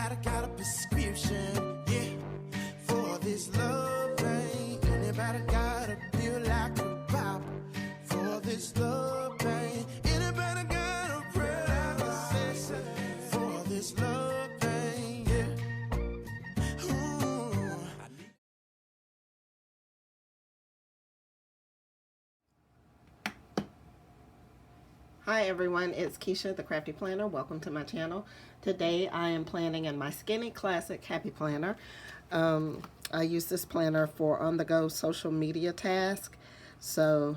Anybody got a prescription, yeah, for this love pain? Anybody got a pill like a pop for this love pain? Anybody got a prayer like a session for this love pain, yeah? Ooh. Hi everyone, it's Keisha, the Crafty Planner. Welcome to my channel. Today I am planning in my Skinny Classic Happy Planner. I use this planner for on-the-go social media tasks. So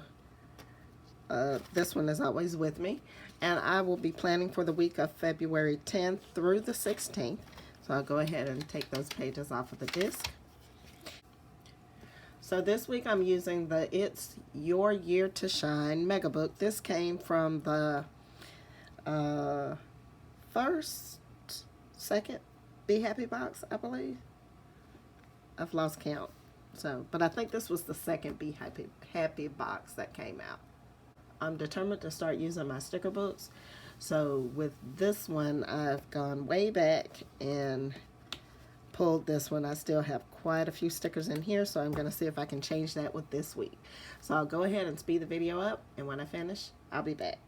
this one is always with me. And I will be planning for the week of February 10th through the 16th. So I'll go ahead and take those pages off of the disc. So this week I'm using the It's Your Year to Shine mega book. This came from the second Be Happy box, I believe. I've lost count. But I think this was the second Be Happy box that came out. I'm determined to start using my sticker books. So with this one, I've gone way back and pulled this one. I still have quite a few stickers in here, so I'm going to see if I can change that with this week. So I'll go ahead and speed the video up, and when I finish, I'll be back.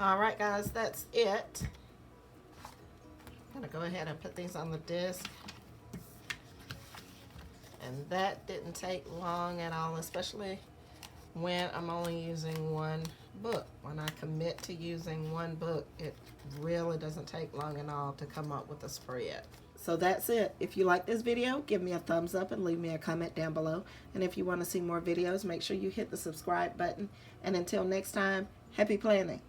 All right, guys, that's it. I'm gonna go ahead and put these on the disc. And that didn't take long at all, especially when I'm only using one book. When I commit to using one book, it really doesn't take long at all to come up with a spread. So that's it. If you like this video, give me a thumbs up and leave me a comment down below. And if you want to see more videos, make sure you hit the subscribe button. And until next time, happy planning.